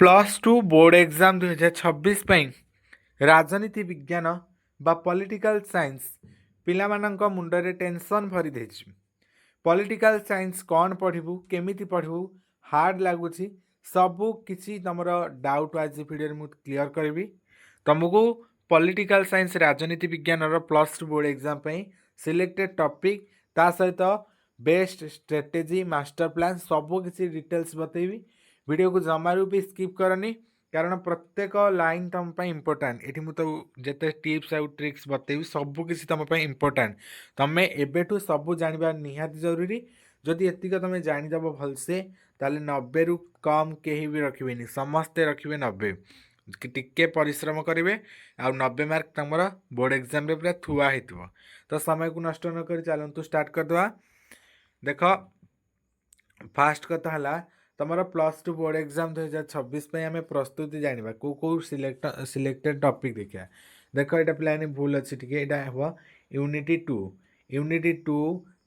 +2 board exam 2026 ପାଇଁ ରାଜନୀତି ବିଜ୍ଞାନ ବା ପଲିଟିକାଲ ସାଇନ୍ସ ପିଲାମାନଙ୍କ ମୁଣ୍ଡରେ ଟେନସନ୍ ଭରି ଦେଇଛି। ପଲିଟିକାଲ ସାଇନ୍ସ କ'ଣ ପଢ଼ିବୁ, କେମିତି ପଢ଼ିବୁ, ହାର୍ଡ଼ ଲାଗୁଛି, ସବୁ କିଛି ତୁମର ଡାଉଟ୍ ଆଜି ଭିଡ଼ିଓରେ ମୁଁ କ୍ଲିଅର କରିବି। ତୁମକୁ ପଲିଟିକାଲ ସାଇନ୍ସ ରାଜନୀତି ବିଜ୍ଞାନର +2 ବୋର୍ଡ଼ ଏଗ୍ଜାମ୍ ପାଇଁ ସିଲେକ୍ଟେଡ୍ ଟପିକ୍ ତା ସହିତ ବେଷ୍ଟ ଷ୍ଟ୍ରାଟେଜି ମାଷ୍ଟର ପ୍ଲାନ୍ ସବୁ କିଛି ଡିଟେଲ୍ସ ବତେଇବି। ଭିଡ଼ିଓକୁ ଜମାରୁ ବି ସ୍କିପ୍ କରନି କାରଣ ପ୍ରତ୍ୟେକ ଲାଇନ୍ ତୁମ ପାଇଁ ଇମ୍ପୋର୍ଟାଣ୍ଟ। ଏଠି ମୁଁ ତ ଯେତେ ଟିପ୍ସ ଆଉ ଟ୍ରିକ୍ସ ବତେଇବି ସବୁକିଛି ତୁମ ପାଇଁ ଇମ୍ପୋର୍ଟାଣ୍ଟ। ତୁମେ ଏବେଠୁ ସବୁ ଜାଣିବା ନିହାତି ଜରୁରୀ। ଯଦି ଏତିକି ତୁମେ ଜାଣିଦେବ ଭଲସେ ତାହେଲେ 90ରୁ କମ୍ କେହି ବି ରଖିବେନି, ସମସ୍ତେ ରଖିବେ 90। ଟିକେ ପରିଶ୍ରମ କରିବେ ଆଉ 90 ମାର୍କ ତୁମର ବୋର୍ଡ଼ ଏଗ୍ଜାମ୍ରେ ପୁରା ଥୁଆ ହେଇଥିବ। ତ ସମୟକୁ ନଷ୍ଟ ନ କରି ଚାଲନ୍ତୁ ଷ୍ଟାର୍ଟ କରିଦେବା। ଦେଖ, ଫାର୍ଷ୍ଟ କଥା ହେଲା तुमर +2 बोर्ड एग्जाम 2026 पे आम प्रस्तुति जाना कौ सिलेक्टेड टॉपिक देखा। देख ये पे भूल अच्छी टे यहाँ हम यूनिटी 2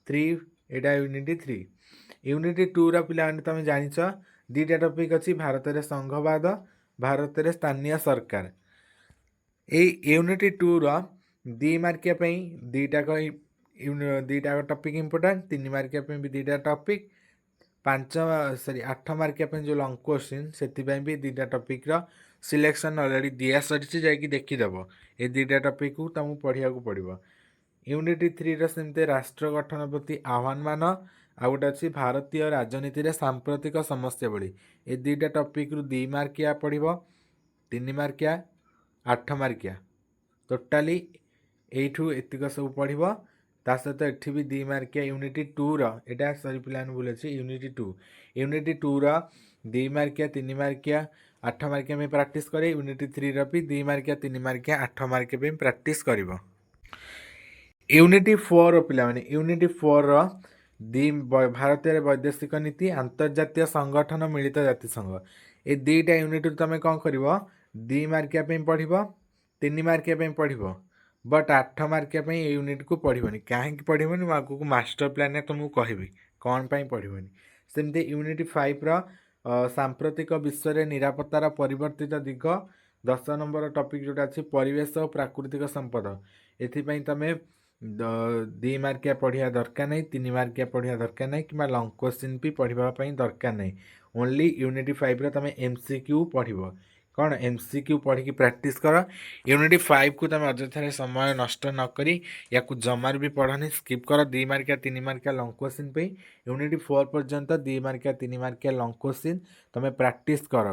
3 यहाँ यूनिटी 3 यूनिटी 2 रा तुम जान दीटा टॉपिक अच्छी भारत में संघवाद भारत में स्थानीय सरकार। यूनिटी 2 रा 2 मार्किया दीटा टॉपिक इम्पोर्टेंट 3 मार्किया भी दीटा टॉपिक 8 मार्किया जो लंग क्वेश्चन से भी दीटा टॉपिक सिलेक्शन ऑलरेडी दिया सरी जा देखीदेव। ये दीटा टॉपिक को तुमको पढ़िया पड़ो। यूनिटी 3 सेमती राष्ट्र गठन प्रति आह्वान मान आ गोटे अच्छी भारतीय राजनीति रे सांप्रतिक समस्या बड़ी। ये दीटा टॉपिक रु 2 मार्किया पढ़ो 3 मार्किया 8 मार्किया टोटाली यू एतिक सब पढ़ो। ता सहित एठी भी 2 मार्किया यूनिटी 2 रा सरी पिला भूल अच्छे यूनिटी 2 रा 2 मार्किया 3 मार्किया 8 मार्किया में प्रैक्टिस करे। यूनिटी 3 रा भी 2 मार्किया 3 मार्किया 8 मार्किया में प्रैक्टिस करिवो। यूनिटी 4 पिला माने यूनिटी 4 रा भारतीय वैदेशिक नीति अंतर्जातीय संगठन मिलित जातिसंघ। ये 2टा यूनिट तुम कौन कर 2 मार्किया पढ़ो 3 मार्किया पढ़ो बट 8 मार्किया ये यूनिट को पढ़ोनी। कहीं पढ़ोनी मुझे आगे मास्टर प्लान तुमको कहबी कौन पढ़ोनी। सेमती यूनिट 5 रा सांप्रतिक विश्व में निरापत्तार परिवर्तित दिग 10 नंबर टॉपिक जोटा अच्छी परिवेश और प्राकृतिक संपद। एपाई तुम 2 मार्किया पढ़िया दरकार नहीं 3 मार्किया पढ़िया दरकार नहीं कि लंग क्वेश्चन भी पढ़ाई दरकार नहीं। ओनली यूनिट 5 रा तुम MCQ पढ़ो कौन MCQ पढ़ी प्रैक्टिस कर। यूनिट 5 को तुम अजथार समय नष्ट नक या जमार भी पढ़नी स्किप कर। 2 मार्किया 3 मार्किया लंग क्वेश्चन पे यूनिट 4 पर्यंत 2 मार्किया 3 मार्किया लंग क्वेश्चन तुम प्रैक्टिस कर।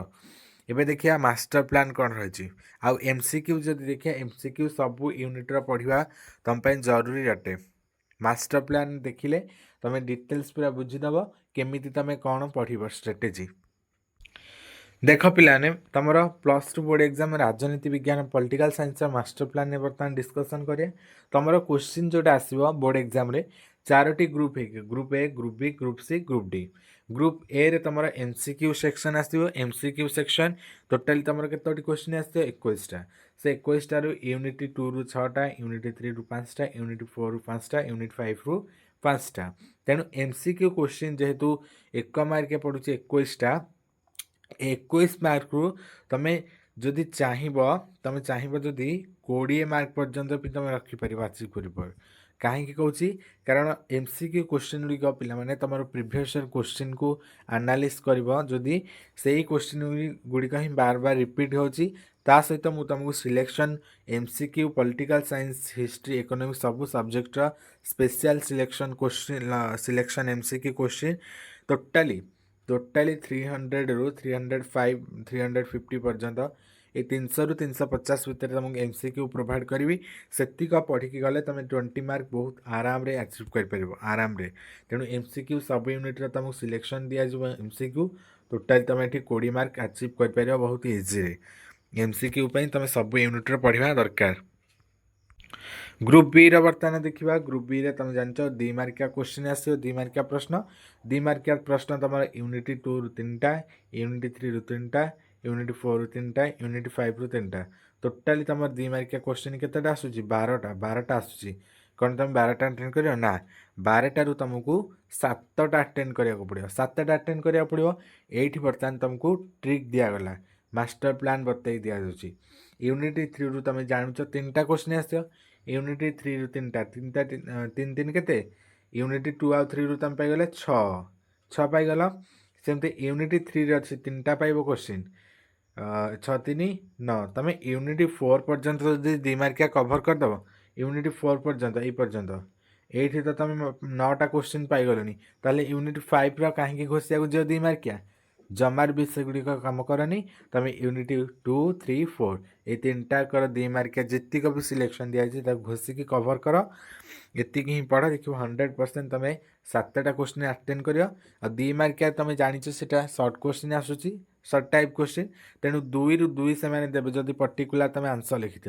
एबे देखिया मास्टर प्लान कौन रही आउ MCQ जदि देखिया MCQ सब यूनिट पढ़ा तुम जरूरी अटे। मास्टर प्लान देखिले तुम डिटेल्स पूरा बुझीदेव केमिति तुम कौन पढ़ स्ट्रेटेजी। देख पिलाने तुम +2 बोर्ड एग्जाम राजनीति विज्ञान पॉलिटिकल साइंस मास्टर प्लान ने बर्तमान डिस्कसन करें। तुम क्वेश्चन जोटा आसो बोर्ड एग्जाम रे 4टी ग्रुप है group A group B group C group D. Group A रे तुम MCQ सेक्शन आसो MCQ सेक्शन टोटाली तुम केतोटी क्वेश्चन आसो 21टा। से 21टा यूनिट 2 रु 6टा यूनिट 3 रु 5टा यूनिट 4 रु 5टा यूनिट 5 रु 5टा। तेणु MCQ क्वेश्चन जेहेतु 1 मार्क पड़ू 21टा 21 मार्क रु तुम जदि चाहिए जदि 20 मार्क पर्यंत भी तुम रखिपर अचिव कर। कहीं कौची कारण MCQ क्वेश्चन गुड़िक पे तुम प्रीवियस क्वेश्चन को एनालिसिस कर जदि से क्वेश्चन गुड़िक ही बार बार रिपीट होची ता सहित मुझे तुमको selection MCQ political science history economics सब subject special selection question selection MCQ question totally 300 रु 305 350 पर्यंत ये 300 रु 350 भितर तुमको MCQ प्रोवाइड करी से पढ़ी गले तुम 20 मार्क बहुत आराम रे अचीव कर आराम रे। तेणु MCQ सब यूनिट तुमको सिलेक्शन दिया MCQ टोटाल तुम ये 20 मार्क अचीव कर बहुत इजी। MCQ तुम सब यूनिट पढ़ा दरकार। ग्रुप बी बर्तमान देखा ग्रुप बी रे तुम जान 2 मार्किया क्वेश्चन आसो 2 मार्किया प्रश्न 2 मार्किया प्रश्न तुम यूनिट 2 रु 3टा यूनिट 3 रु 3टा यूनिट 4 रु 3टा यूनिट 5 रु 3टा टोटाली तुम 2 मार्किया क्वेश्चन केतेटा आसूची 12टा आसूची। कौन तुम 12टा अटेंड कर ना 12टारू तुमको 7टा अटेंड करा पड़ो 7टा अटेंड करा पड़ो। ये बर्तमान तुमको ट्रिक दिगला मास्टर प्लान बतई दि जाऊँगी। यूनिट 3 रु तुम जानुच 3टा क्वेश्चन आस यूनिट 3 रु 3टा 3 केते यूनिट 2 आउ 3 रु तुम पाइगले 6 पाइगल सेमती यूनिट 3 अच्छे 3टा पाइब क्वेश्चन 6 3 9 तुम यूनिट 4 पर्यंत जो 2 मार्किया कभर करदेव यूनिट 4 पर्यंत ये तो तुम 9टा क्वेश्चन पाइगलनी ताले यूनिट 5 रा कहीं घोषिया जो 2 मार्किया जमार भी सेगुड़िक कम करनी तुम यूनिट 2 3 4 ये 3टा कर 2 मार्किया जितक भी सिलेक्शन दिखाई घोषिकी कभर कर एतिक ही पढ़ देख 100% तुम 7टा क्वेश्चन अटेंड कर 2 मार्किया तुम जाच से सर्ट क्वेश्चन आसूसी सर्ट टाइप क्वेश्चन तेणु 2 रु 2 से देवे जदि पर्टिकुलर तुम आंसर लिखिथ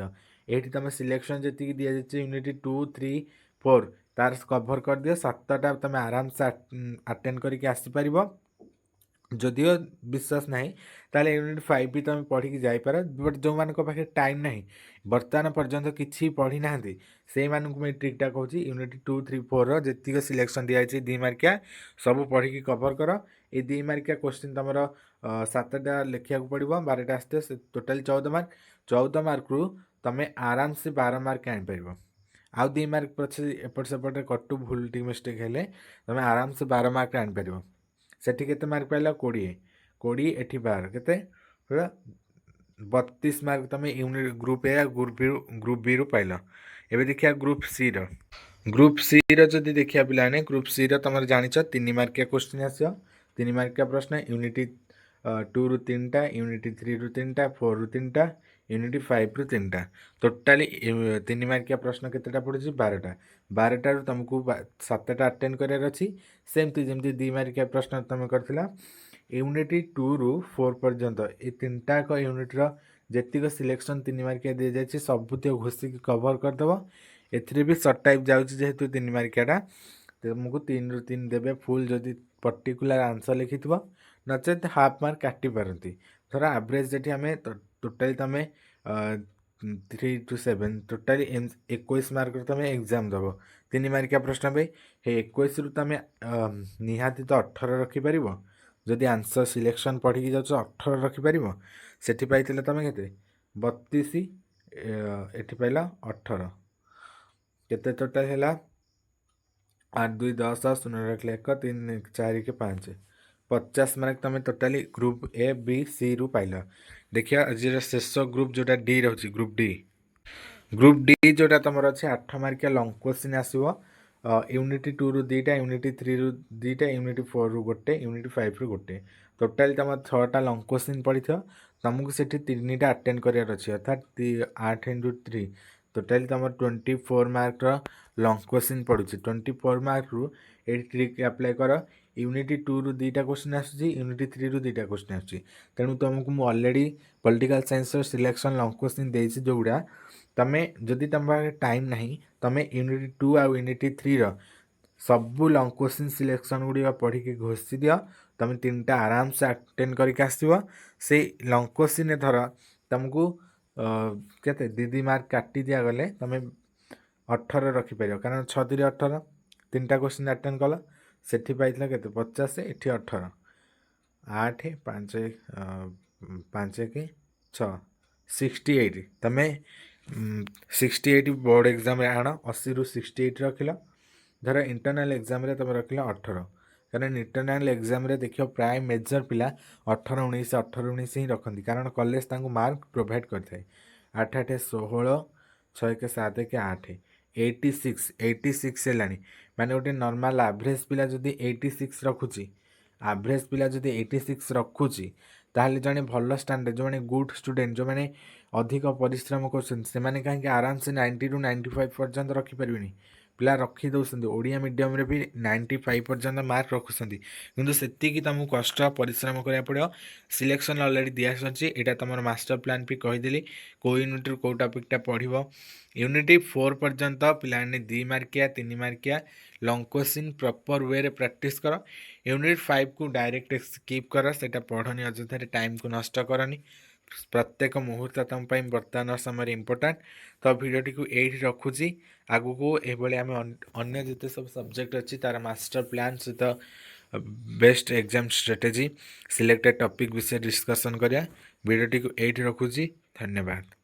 ये तुम सिलेक्शन जी दि जाए यूनिट 2 3 4 तार कभर कर दियो 7टा तुम आराम से अटेंड करके आसीपर जदिओ विश्वास नहीं ताले यूनिट 5 भी तुम पढ़ी जापर बट जो मान पाखे टाइम ना बर्तमान पर्यंत किसी पढ़ी ना से मुझे ट्रिकटा कहूँ यूनिट 2 3 4 रीतिक सिलेक्शन दिखाई 2 मार्किया सब पढ़ी कभर कर ये 2 मार्किया क्वेश्चन तुम 7टा लिखा पड़ो 12टा आसते टोटाल 14 मार्क रु तुम आराम से 12 मार्क आनीपर आउ 2 मार्क पछे एपट सेपटे कटु भूल मिस्टेक हेले तुम आराम से 12 मार्क आनीपर सेठी केते मार्क पाइल 20 एठी 12 केते 32 मार्क तुम unit group A group B रु पाइल। एबे देखिया ग्रुप सी जदि देखिया पिलाने ग्रुप सी तुम जान 3 मार्किया क्वेश्चन आस 3 मार्किया प्रश्न यूनिट 2 रु 3टा यूनिट 3 रु 3टा 4 रु 3टा यूनिट 5 रु 3टा टोटाली 3 मार्किया प्रश्न केतेटा पड़े 12टा रु तुमको 7टा अटेंड करार अच्छी सेमती जमी 2 मार्किया प्रश्न तुम कर यूनिट 2 रु 4 पर्यंत ये 3टा यूनिट्र जीतिक सिलेक्शन 3 मार्किया दी जाए सबुत घोषिक कभर करदेव एथिरे भी सर्ट टाइप जाऊँगी जेहेतु 3 मार्कियाटा तुमको 3 रु 3 देवे फुल जदि पर्टिकुलर आंसर लिखि नचेत हाफ मार्क काटी पारती थोड़ा एवरेज जी आम टोटाली तुम 3 to 7 टोटाली 21 मार्क तुम एग्जाम दब 3 मार्किया प्रश्न पे 21 रु तुम निहाती तो 18 रखिपर जदि आंसर सिलेक्शन पढ़ी जाऊँ 18 रखिपर से पाइले तुम के 32 एटी पाइल 18 केते टोटाल है 8 2 10 0 रखले 1 3 4 के 5 50 मार्क तुम totally group A B C रु पाइल। देखिए आज शेष ग्रुप जोटा डी रही ग्रुप डी जोटा तुम अच्छे 8 मार्किया लंग क्वेश्चन आसो यूनिट 2 रु 2टा यूनिट 3 रु 2टा यूनिट 4 रु 1 यूनिट 5 रु 1 टोटाली तुम 6टा लंग क्वेश्चन पढ़ी तुमको से 3टा अटेंड करार अच्छे अर्थात 8 into 3 टोटाली तुम 24 मार्क लंग क्वेश्चन पड़ू 24 मार्क रु ये ट्रिक अप्लाई कर यूनिट 2 रु 2टा क्वेश्चन आसूँ यूनिट 3 रु 2टा क्वेश्चन आसूँ तेणु तुमको मुझे already political science selection long question देसी जोगुड़ा तुम जदि तुम टाइम ना तुम यूनिट 2 आउ यूनिट 3 सबू लंग क्वेश्चन सिलेक्शन गुड़ा पढ़ी घोषि दियो तुम 3टा आराम से अटेंड करके आसो से लंग क्वेश्चन धर तुमको केते 2 मार्क काटी दिया गले तुम 18 रखिपर कारण 6 3 18 3टा क्वेश्चन अटेंड कल से पाइल के 50 एटी 18 8 5 5 के 6 68 तुम 68 बोर्ड एग्जाम आण 80 रु 68 रखिल धर इंटरनल एग्जाम तुम रखिल 18 कारण इंटरनल एग्जाम देख प्राय मेजर पिला 18 19 18 19 ही रखती कारण कॉलेज मार्क प्रोवाइड करते 8 8 16 6 के 7 के 8 86 है माने गोटे नॉर्मल एवरेज पिला जदि 86 रखुची एवरेज पिला जदि 86 रखुची ताहले जने भल स्टैंडर्ड जो मैंने गुड स्टूडेंट जो मैंने अधिक परिश्रम कर कहीं आराम से 90 रु 95 पर्यंत रखिपारे पिला रखी दौरान ओडिया मीडियम रे भी 95 पर्यंत मार्क रखुंट किंतु सेतिकी तुमको कष्ट परिश्रम करा पड़ो सिलेक्शन ऑलरेडी दिया सच्ची यहाँ तुम मास्टर प्लान भी कहीदेली कौ यूनिट कौ टॉपिकटा पढ़ो यूनिट 4 पर्यंत पिलाने 2 मार्किया 3 मार्किया लंग क्वेश्चन प्रॉपर वे रे प्रैक्टिस कर यूनिट 5 को डायरेक्ट स्किप कर सेटा पढ़नी अଯଥା टाइम को नष्ट करनी प्रत्येक मुहूर्त तुम बर्तमान समय इम्पोर्टाट तो भिडियोटी को यही रखुची आगु को ये आम अन्य जिते सब सब्जेक्ट अच्छी तार मास्टर प्लान सहित best exam strategy selected topic विषय डिस्कशन करिया वीडियोटी को एठी रखुची धन्यवाद।